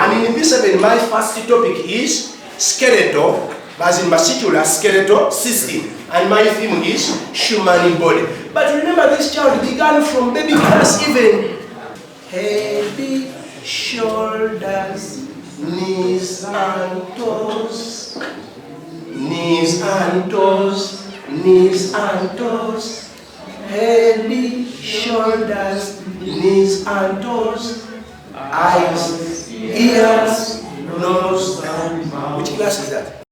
And in P7, my first topic is skeletal, as in muscular skeletal system. And my theme is human body. But remember, this child began from baby class even. Head, shoulders, knees and toes. Knees and toes. Knees and toes. Head, shoulders, knees and toes. Eyes, ears, nose, and mouth. Which class is that?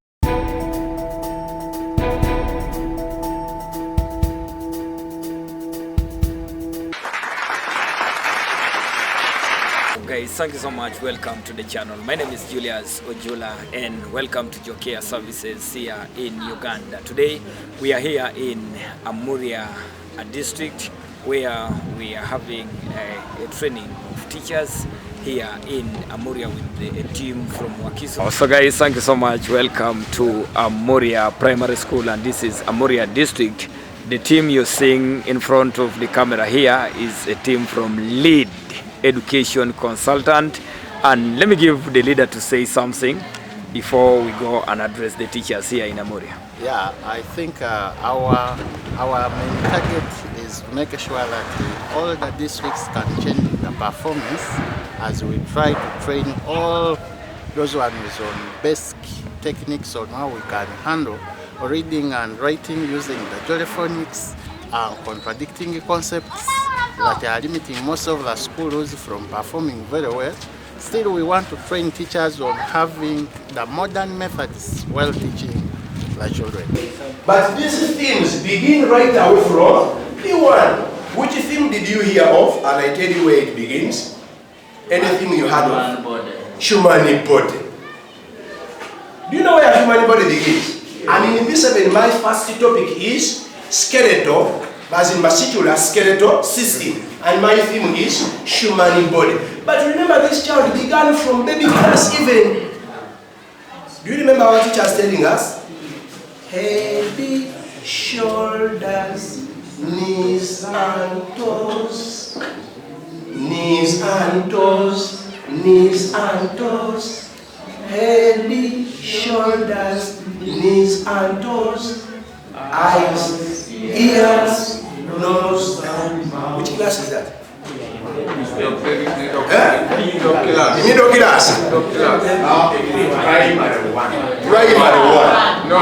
Guys, thank you so much. Welcome to the channel. My name is Julius Ojula and welcome to JOCARE services here in Uganda. Today we are here in Amuria District where we are having a training of teachers here in Amuria with a team from Wakiso. So guys, thank you so much. Welcome to Amuria Primary School, and this is Amuria District. The team you're seeing in front of the camera here is a team from Lead Education Consultant, and let me give the leader to say something before we go and address the teachers here in Amuria. Yeah, I think our main target is to make sure that all the districts can change the performance as we try to train all those ones on basic techniques on how we can handle reading and writing using the telephonics and contradicting concepts that are limiting most of the schools from performing very well. Still, we want to train teachers on having the modern methods while teaching the children. But these themes begin right away from P1. Which theme did you hear of? And I tell you where it begins. Anything you heard of? Human body. Do you know where human body begins? And in P7, my first topic is skeletal, as in muscular skeletal system, and my theme is human body. But remember, this child began from baby class even. Do you remember our teachers telling us? Head, shoulders, knees and toes. Knees and toes. Knees and toes. Head, shoulders, knees and toes. Eyes, ears, nose, and mouth. Which class is that? Middle class. Primary one. No,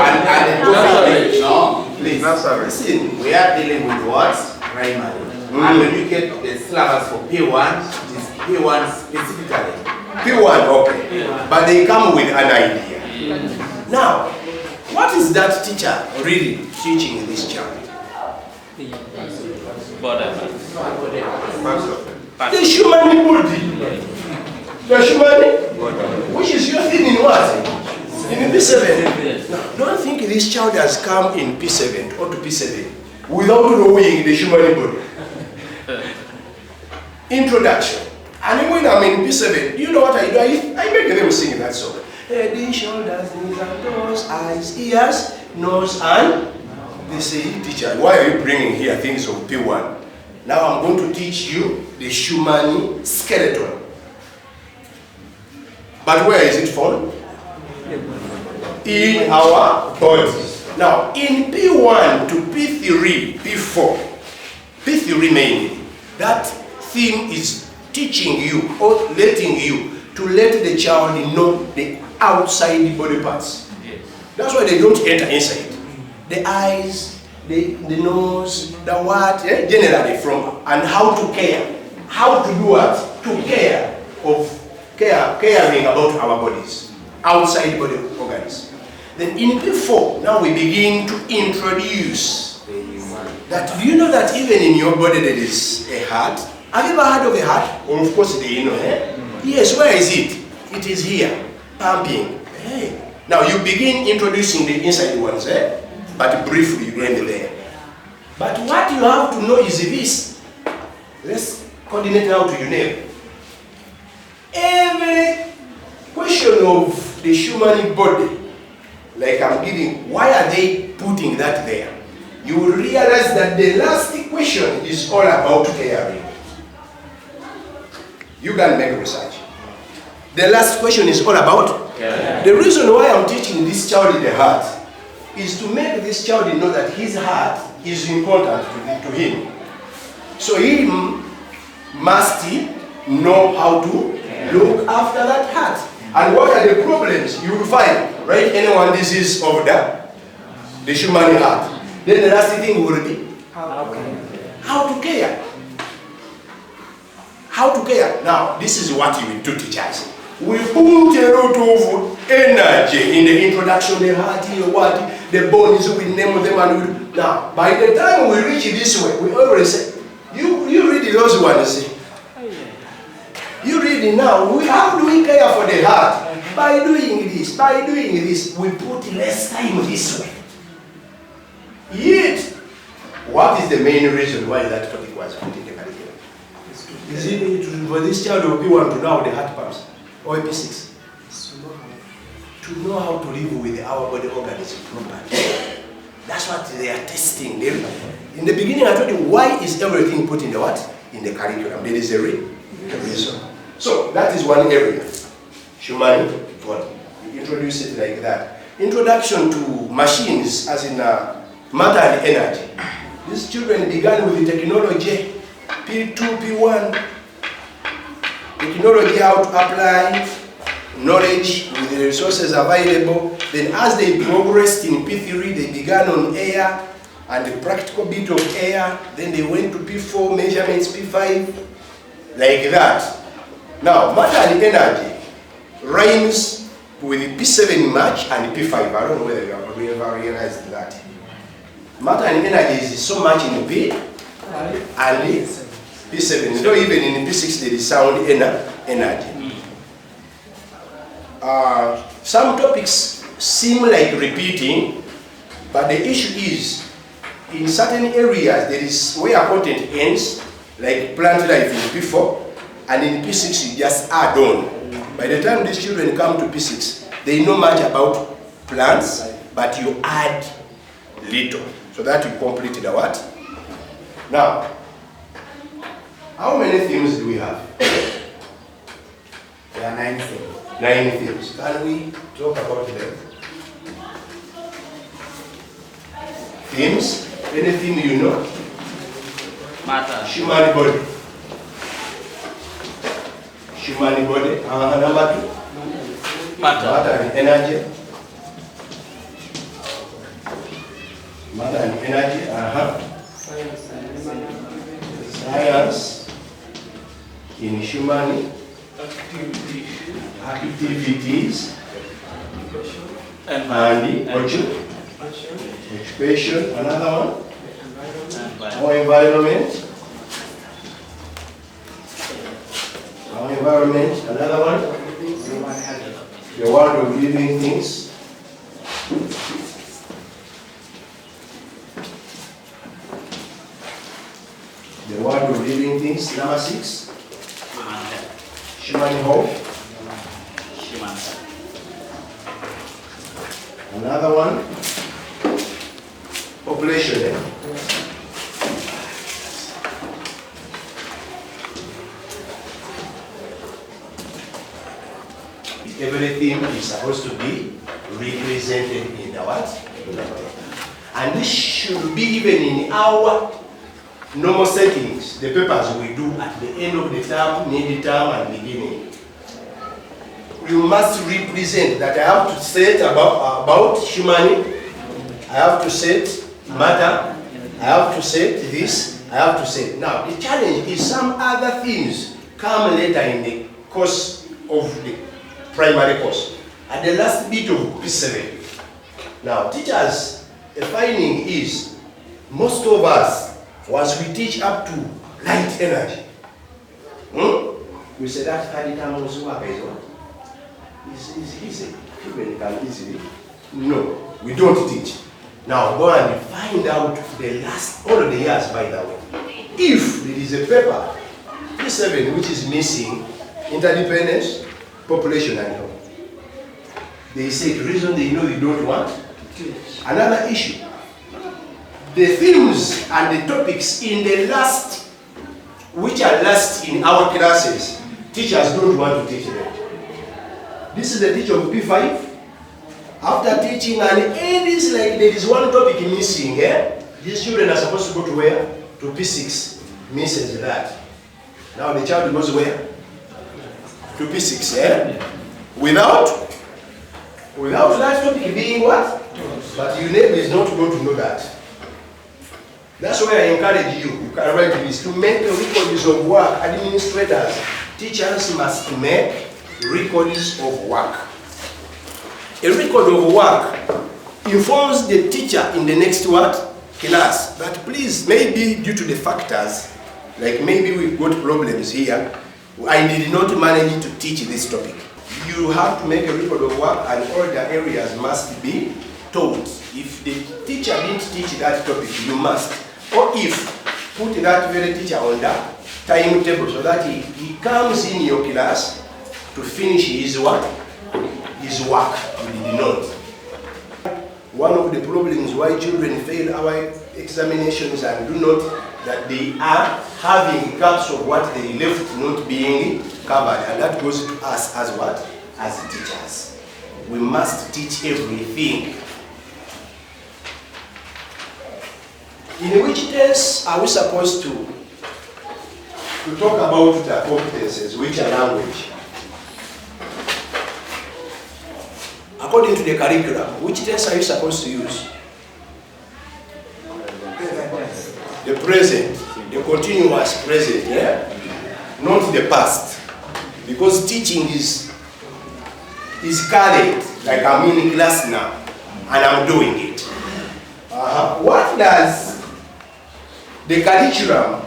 please. Listen, We are dealing with what? Primary. And when you get the syllabus for P1, it is P1 specifically. P1, okay. But they come with an idea. Now, what is that teacher really teaching this child? The human body. The human body. Which is your thing in what? In P7. Now, don't think this child has come in P7 or to P7 without knowing the human body. Introduction. And when I'm in P7, you know what I do? I make them sing that song. Head, shoulders, knees and toes, eyes, ears, nose, and they say, teacher, why are you bringing here things of P1? Now I'm going to teach you the human skeleton. But where is it found? In our body. Now, in P1 to P3, P4, P3 mainly, that theme is teaching you or letting you to let the child know the outside body parts. That's why they don't enter inside. The eyes, the nose, the what, generally from, and how to care. How to do what? To caring about our bodies, outside body organs. Then in P4, now we begin to introduce that. Do you know that even in your body there is a heart? Have you ever heard of a heart? Well, of course they know, Yes, where is it? It is here, pumping. Hey. Now you begin introducing the inside ones, but briefly you end there. But what you have to know is this. Let's coordinate now to your name. Every question of the human body, like I'm giving, why are they putting that there? You will realize that the last question is all about caring. You can make research. The last question is all about? Yeah. The reason why I'm teaching this child the heart is to make this child know that his heart is important to him. So he must know how to look after that heart. And what are the problems you will find? Right? Anyone disease of the human heart. Then the last thing will be how to care. How to care. Now, this is what we do, teachers. We put a lot of energy in the introduction, the heart, the bones, we name them, and now, by the time we reach this way, we always say, you read those ones. You read it now. How do we care for the heart? By doing this, we put less time this way. Yet, what is the main reason why that topic was put in the curriculum? Is it for this child of P1 to know the heart pumps or P6? To know how to live with our body organism properly. That's what they are testing. In the beginning, I told you why is everything put in the what? In the curriculum. There is a reason. So that is one area. Human body. You introduce it like that. Introduction to machines, as in matter and energy. These children began with the technology, P2, P1, technology, how to apply knowledge with the resources available. Then as they progressed in P3, they began on air and the practical bit of air. Then they went to P4, measurements, P5, like that. Now, matter and energy rhymes with P7 match and P5. I don't know whether you have ever realized that. Matter and energy is so much in P and P7. So even in P6 there is sound energy. Some topics seem like repeating, but the issue is in certain areas there is where content ends, like plant life in P4, and in P6 you just add on. By the time these children come to P6, they know much about plants, but you add little. So that you complete the what? Now, how many themes do we have? There are 9 things. 9 themes. Can we talk about them? Themes? Any theme you know? Matter. Human body. Human body. Number 2? Matter and energy. Matter and energy. Science in human activities and occupation. Another one. Our environment. Another one. The world of living things. The world of living things. Number 6. Human health. Another one. Population. Everything is supposed to be represented in the what? And this should be even in our normal settings, the papers we do at the end of the term, mid-term, and beginning. You must represent that I have to say about humanity, I have to say matter, I have to say this, I have to say. Now, the challenge is some other things come later in the course of the primary course. At the last bit of P7. Now, teachers, the finding is most of us, once we teach up to light energy, we say that third term also work is what? It's easy. People can easily. No, we don't teach. Now go and find out the last all of the years, by the way. If there is a paper, P7, which is missing interdependence, population and health. They say the reason they know you don't want. Another issue. The themes and the topics in the last, which are last in our classes, teachers don't want to teach them. This is the teacher of P5. After teaching, and it is like there is one topic missing. These children are supposed to go to where? To P6. Misses that. Now the child goes where? To P6. Without that topic being what? But your neighbor is not going to know that. That's why I encourage you, you can write this, to make records of work. Administrators, teachers must make records of work. A record of work informs the teacher in the next what? Class. But please, maybe due to the factors, like maybe we've got problems here, I did not manage to teach this topic. You have to make a record of work and all the areas must be taught. If the teacher didn't teach that topic, you must. Or if, put that very teacher on the timetable so that he comes in your class to finish his work. His work, you did not. One of the problems why children fail our examinations and do not, that they are having gaps of what they left not being covered, and that goes to us as what? As teachers. We must teach everything. In which tense are we supposed to talk about the competences, which are language? According to the curriculum, which tense are you supposed to use? The present, the continuous present, not the past. Because teaching is current, like I'm in class now, and I'm doing it. What does the curriculum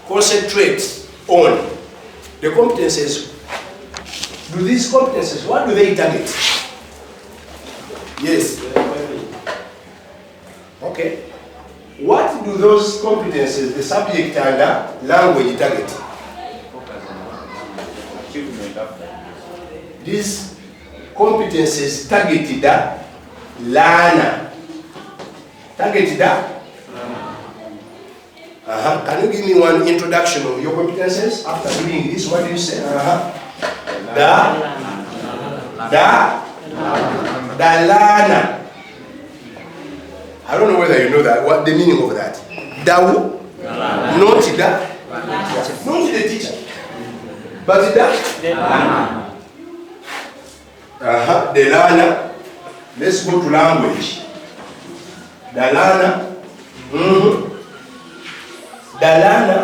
concentrate on? The competences. Do these competences, what do they target? Yes. Okay. What do those competences, the subject and language, target? These competences target the learner. Target the? Can you give me one introduction of your competences? After reading this, what do you say? The learner. I don't know whether you know that. What the meaning of that? Not the teacher, but the learner. Let's go to language. The learner. The learner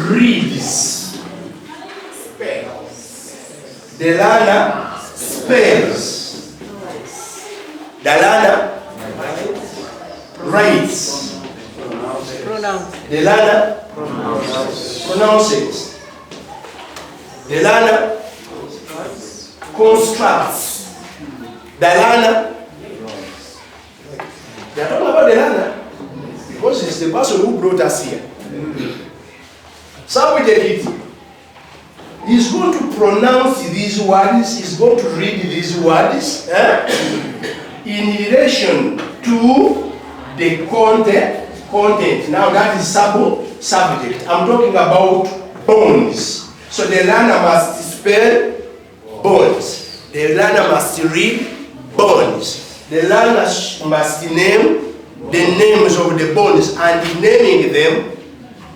reads. The learner spells. The learner writes. The learner pronounces. The learner constructs. The learner. They are talking about the learner because it's the person who brought us here. So we take it. He's going to pronounce these words, he's going to read these words in relation to the content. Now that is subject. I'm talking about bones. So the learner must spell bones. The learner must read bones. The learner must name the names of the bones, and naming them,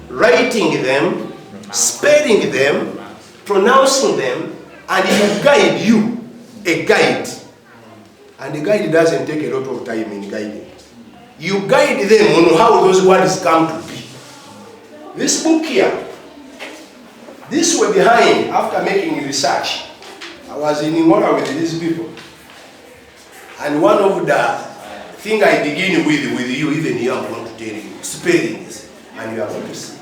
writing them, spelling them, pronouncing them, and it will guide you, a guide. And the guide doesn't take a lot of time in guiding. You guide them on how those words come to be. This book here, this was behind after making research. I was in Amuria with these people. And one of the things I begin with you, even here I'm going to tell you, spellings. And you are going to see.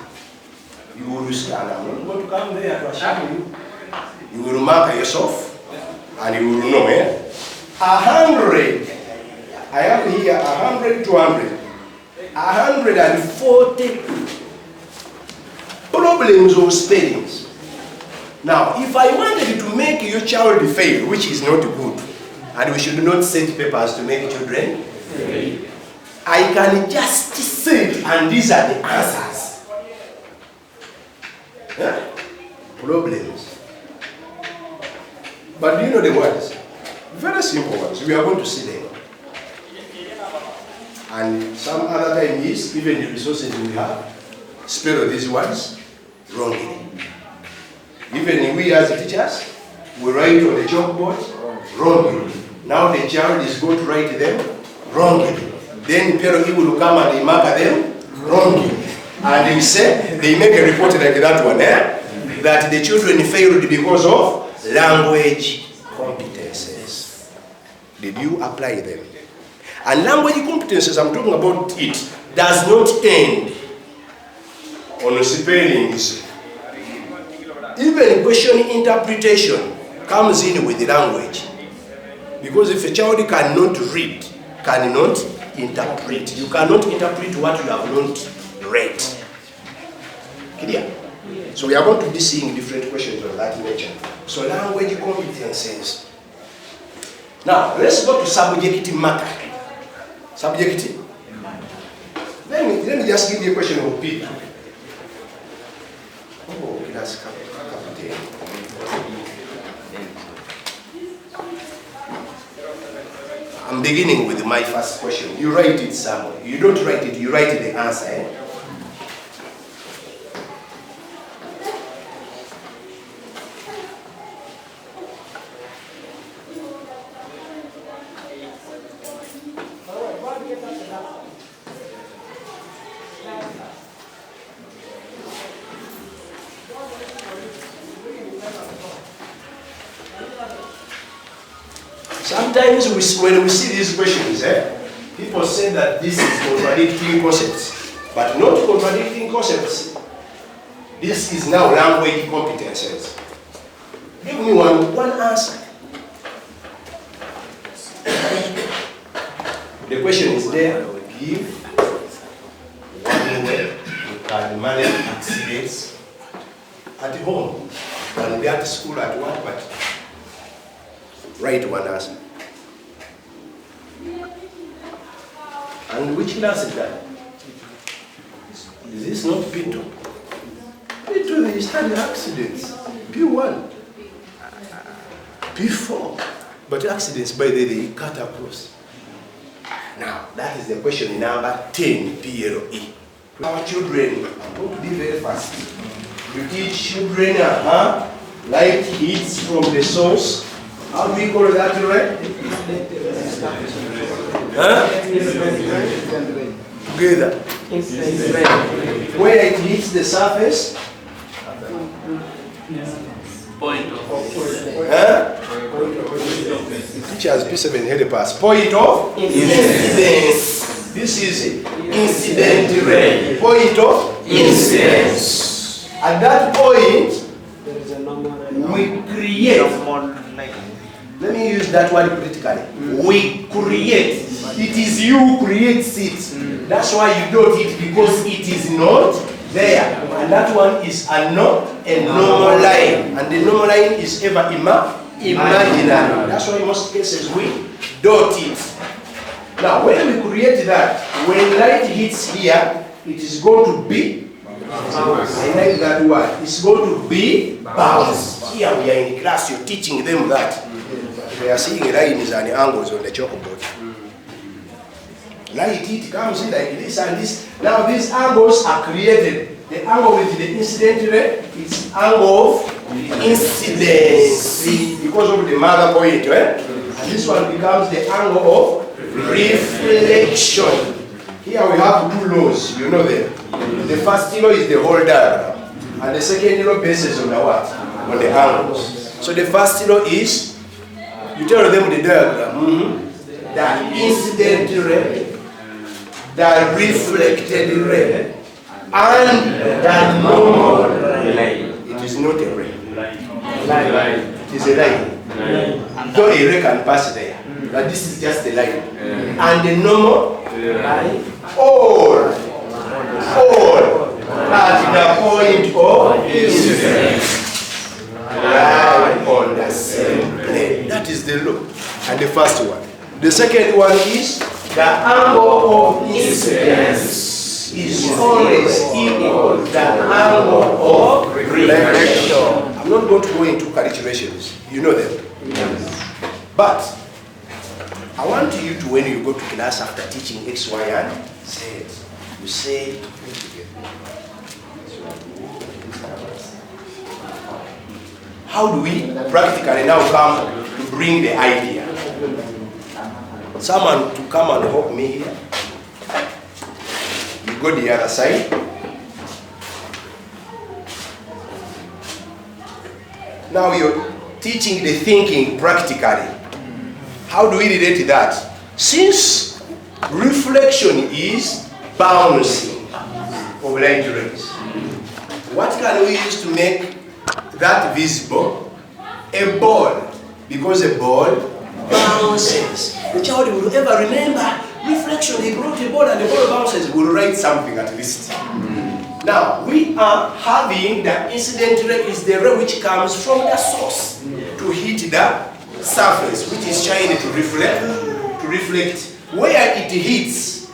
You will stand. I'm not going to come there to assure you. You will mark yourself and you will know. 100. I have here 100 to 100. 140 problems of spellings. Now, if I wanted to make your child fail, which is not good, and we should not set papers to make children fail, I can just say it, and these are the answers. Problems. But do you know the words? Very simple ones. We are going to see them. And some other time is, even the resources we have, spell these words wrongly. Even we as teachers, we write on the chalkboard wrongly. Now the child is going to write them wrongly. Then he will come and they mark them wrongly. And they say, they make a report like that one, that the children failed because of language competences. Did you apply them? And language competences, I'm talking about it, does not end on spellings. Even question interpretation comes in with the language. Because if a child cannot read, cannot interpret. You cannot interpret what you have not read. Clear? So we are going to be seeing different questions of that nature. So language competences. Now, let's go to subjective matter. Subjective. Let me just give you a question of P2. Oh, that's captain. I'm beginning with my first question. You write it somewhere. You don't write it, you write the answer. Sometimes when we see these questions, people say that this is contradicting concepts, but not contradicting concepts. This is now language competences. Give me one answer. The question is there. Give one way you can manage accidents at home, can be at school, at work, but write one answer. And which class is that? Is this not P2? P2, they study accidents. P1. P4. But accidents, by the way, they cut across. Now, that is the question number 10, PLE. Our children, I'm going to be very fast. You teach children, light hits from the source. How do we call that, right? Together. Where it hits the surface. Point of Teachers, P7 help us. Point of incidence. This is incident rate. Point of incidence. At that point, we create. Let me use that word critically. We create. It is you who creates it. That's why you don't it, because it is not there. And that one is a normal line. And the normal line is ever imaginary. That's why in most cases we dot it. Now when we create that, when light hits here, it is going to be, I like that word, it's going to be bounced. Here we are in class, you're teaching them that. They are seeing lines and angles on the chalkboard. Light, it comes in like this and this. Now these angles are created. The angle with the incident ray is angle of incidence because of the mother point, right? And this one becomes the angle of reflection. Here we have two laws, you know them. The first law is the whole diagram, and the second law bases on the what? On the angles. So the first law is, you tell them the diagram, the incident ray, the reflected ray, and the normal ray. It is not a ray. It is a line. Though a ray can pass there, but this is just a line. And the normal line, all at the point of incidence, lie on the same plane. That is the law. And the first one. The second one is the angle of incidence is always equal to the angle of reflection. I'm not going to go into calculations. You know them. But I want you to, when you go to class after teaching X, Y, and Z, you say, how do we practically now come to bring the idea? Someone to come and help me here. You go the other side. Now you're teaching the thinking practically. How do we relate that? Since reflection is bouncing of light rays, what can we use to make that visible? A ball. Because a ball bounces. The child will ever remember reflection. He brought a ball and the ball bounces. Will write something at least. Now, we are having the incident ray is the ray which comes from the source to hit the surface, which is shining to reflect. Where it hits,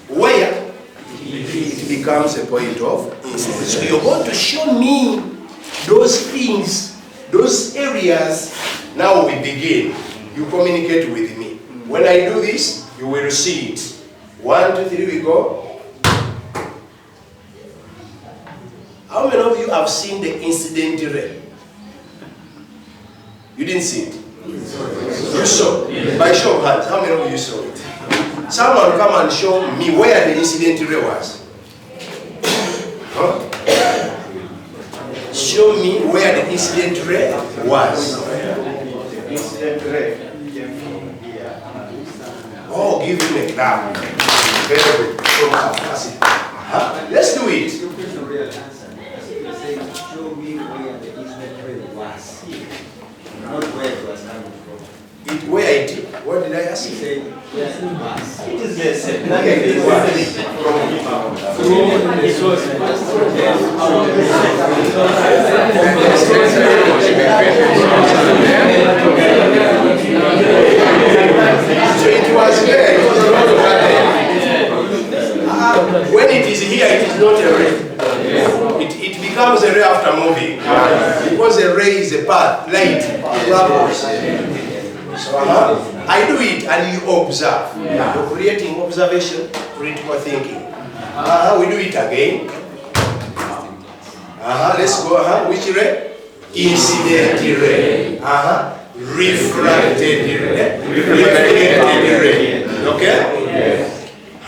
where it becomes a point of incidence. So you're going to show me those things, those areas. Now we begin. You communicate with me. When I do this, you will see it. 1, 2, 3, we go. How many of you have seen the incident ray? You didn't see it? You saw? By show of hands, how many of you saw it? Someone come and show me where the incident ray was. Huh? Show me where the incident ray was. Incident ray. Oh, give him a clap. Very good. Let's do it. Show me where the incident ray was. Not where it was coming from. It where it? What did I ask you? Say where it was. It is the same. It was. So it was there. It was not there. When it is here, it is not a ray. It becomes a ray after moving. Because a ray is a path, light, travels. So I do it and you observe. You're creating observation, critical thinking. We do it again. Let's go. Which ray? Incident ray. Refracted ray. Reflected ray. Okay? Yes.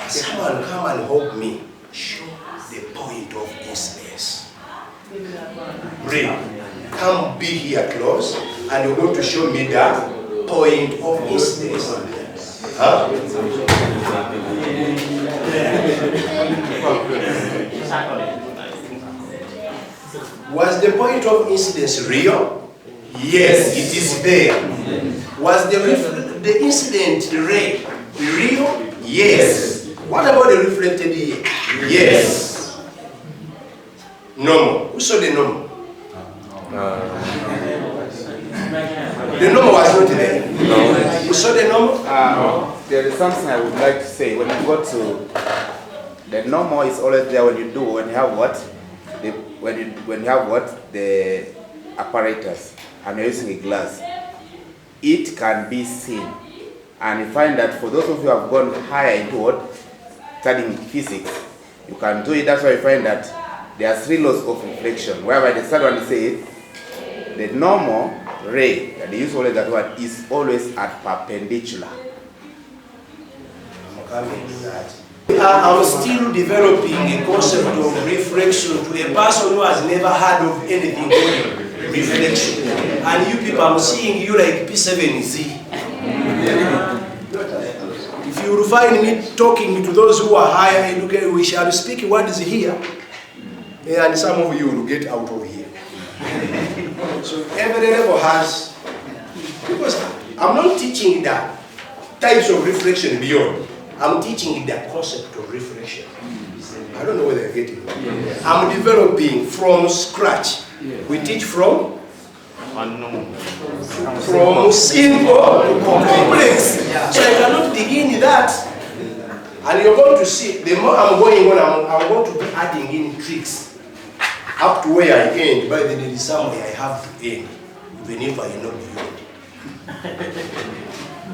Someone come and help me. Show the point of incidence. Ray, come be here close and you're going to show me the point of incidence. Was the point of incidence real? Yes, it is there. Was the incident ray real? Yes. What about the reflected ray? Yes. Normal. Who saw the normal? The normal was not there. No. You saw the normal? There is something I would like to say. When you go to the normal is always there when you have what? When you have what? The apparatus and you're using a glass. It can be seen. And you find that for those of you who have gone higher into what? Studying physics, you can do it. That's why you find that there are 3 laws of reflection, whereby the third one says the normal ray, that they use always that word, is always at perpendicular. I'm still developing a concept of reflection to a person who has never heard of anything called reflection. And you people, I'm seeing you like P7Z. If you will find me talking to those who are higher educated, we shall speak what is here. And some of you will get out of here. So every level has, because I'm not teaching the types of reflection beyond. I'm teaching the concept of reflection. I don't know whether you're getting it. I'm developing from scratch. We teach from unknown. From simple to complex. So I cannot begin that. And you're going to see, the more I'm going on, I'm going to be adding in tricks up to where I end. By the way, there is somewhere I have to end, even if I know beyond.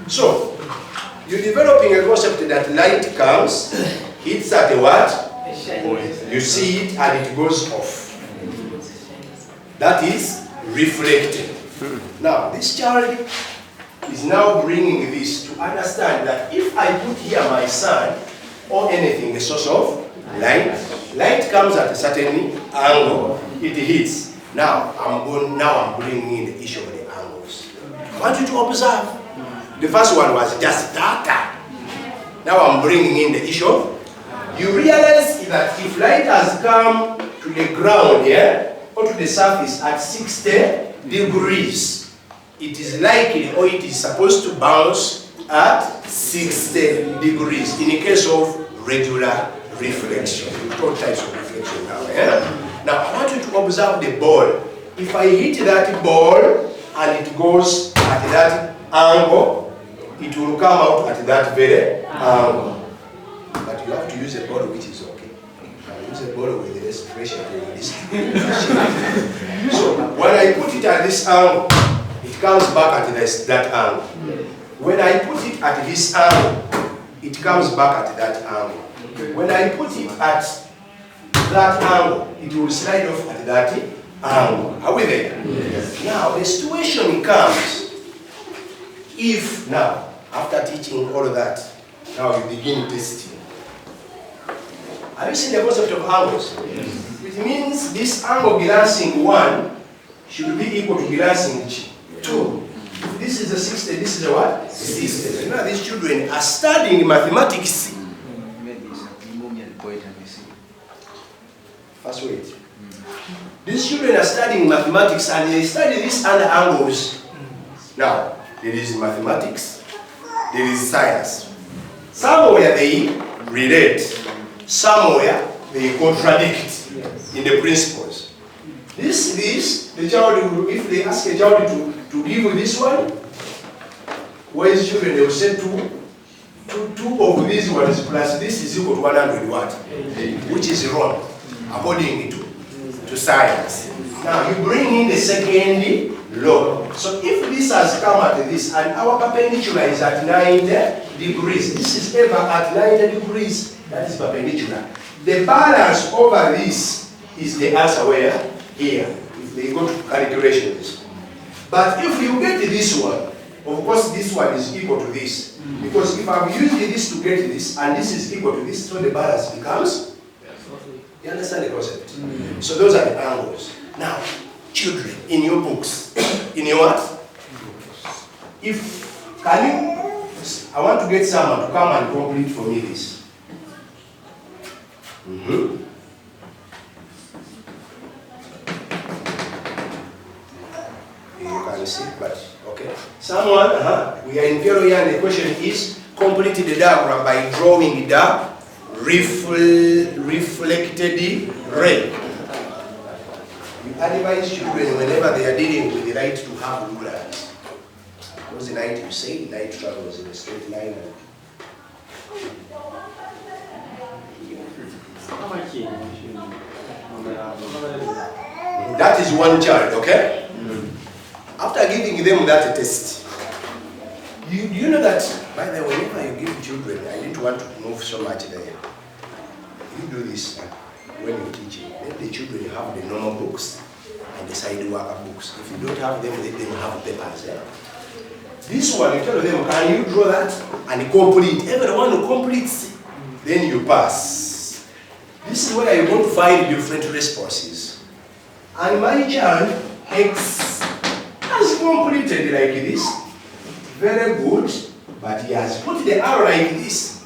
So, you're developing a concept that light comes, hits at a what? You see it and it goes off. That is reflected. Now, this child is now bringing this to understand that if I put here my sun or anything, a source of light comes at a certain angle, it hits. Now I'm bringing in the issue of the angles. I want you to observe. The first one was just data. Now I'm bringing in the issue. You realize that if light has come to the ground here, or to the surface at 60 degrees, it is likely, or it is supposed to bounce at 60 degrees in the case of regular reflection. Two types of reflection now. Yeah? Now I want you to observe the ball. If I hit that ball and it goes at that angle, it will come out at that very angle. But you have to use a ball which is okay. Use a ball with less pressure than this. So when I put it at this angle, it comes back at that angle. When I put it at this angle, it comes back at that angle. When I put it at that angle, it will slide off at that angle. Are we there? Yes. Now the situation comes if now, after teaching all of that, now you begin testing. Have you seen the concept of angles? Yes. It means this angle glancing 1 should be equal to glancing 2. If this is a 60, this is a what? 60. Now these children are studying mathematics. First wait. These children are studying mathematics and they study these other angles. Now, there is mathematics, there is science. Somewhere they relate, somewhere they contradict in the principles. The child will, if they ask a child to give this one, wise children, they will say two of these ones plus this is equal to 100 what? Which is wrong, according to science. Now you bring in the second law. So if this has come at this and our perpendicular is at 90 degrees, this is ever at 90 degrees, that is perpendicular. The balance over this is the answer where? Here. If they go to calculations. But if you get this one, of course this one is equal to this. Because if I'm using this to get this and this is equal to this, so the balance becomes. You understand the concept? So those are the angles. Now, children, in your books, in your what? I want to get someone to come and complete for me this. You can see, but okay. Someone, we are in period here and the question is complete the diagram by drawing the reflected ray. We advise children whenever they are dealing with the light to have rulers. Because the light, you say, the light travels in a straight line. That is one child, okay? After giving them that test, you know that, by the way, whenever you give children, I didn't want to move so much there. You do this when you're teaching. Let the children have the normal books and the side worker books. If you don't have them, let them have papers. Yeah? This one, you tell them, can you draw that and complete? Everyone who completes, then you pass. This is where you're going to find different responses. And my child X has completed like this. Very good, but he has put the arrow like this.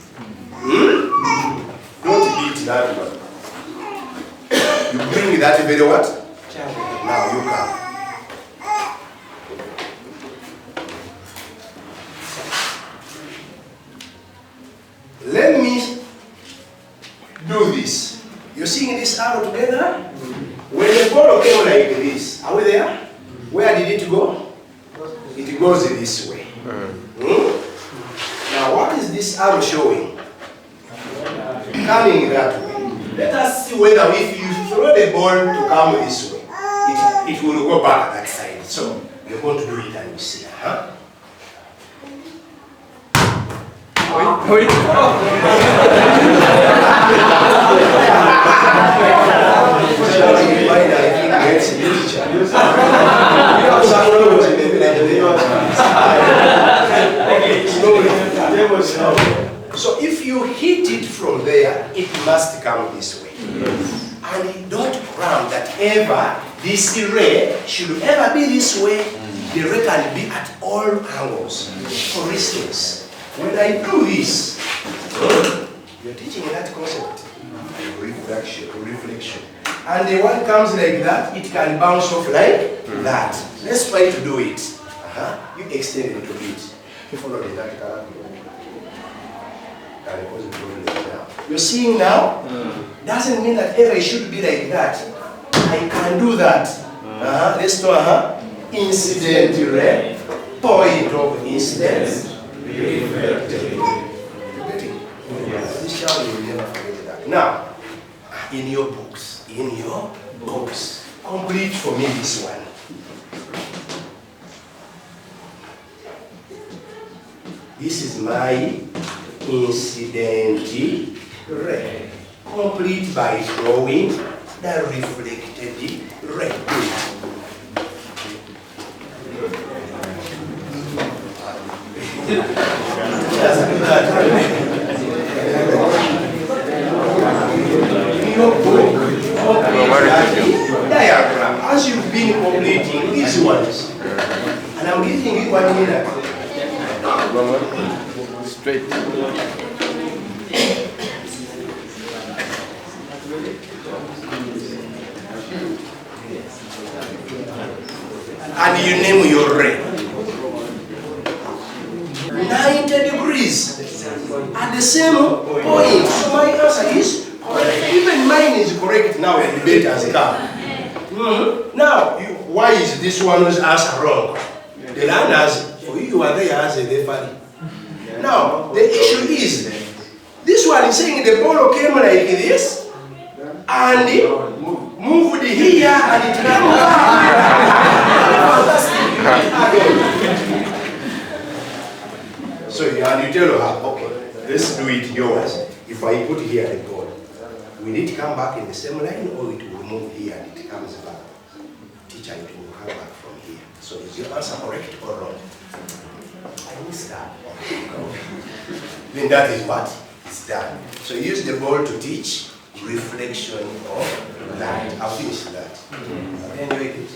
Don't beat that one. You bring that very what? Now you come. Let me do this. You're seeing this arrow together? When the ball came like this, are we there? Where did it go? It goes this way. Now what is this arrow showing? Coming that way. Let us see whether if you throw the ball to come this way, it will go back that side. So you're going to do it and you see. So if you hit it from there, it must come this way. And don't cram that ever this ray should ever be this way. The ray can be at all angles. For instance, when I do this, you're teaching that concept, reflection. And the one comes like that, it can bounce off like that. Let's try to do it. You extend it a little bit. Follow the that. You're seeing now? Doesn't mean that ever it should be like that. I can do that. Let's do incident ray, point of instance, reflected. This child will never forget that. Now, in your books, complete for me this one. This is my incident ray. Complete by drawing the reflected ray. In your book, diagram as you've been completing these ones. And I'm giving you 1 minute. Straight. And you name your ray. 90 degrees at the same point. So my answer is correct. Even mine is correct now. The debate has come. Now, why is this one's answer wrong? The learners, for you are there as a referee. Now, the issue is, this one is saying the ball came like this, and it moved here, and it came So you tell her, okay, let's do it yours. If I put here the ball, will it come back in the same line, or it will move here and it comes back? Teacher, it will come back from here. So is your answer correct or wrong? I missed that. Then that is what is done. So use the ball to teach reflection of light. I'll finish that. Anyway,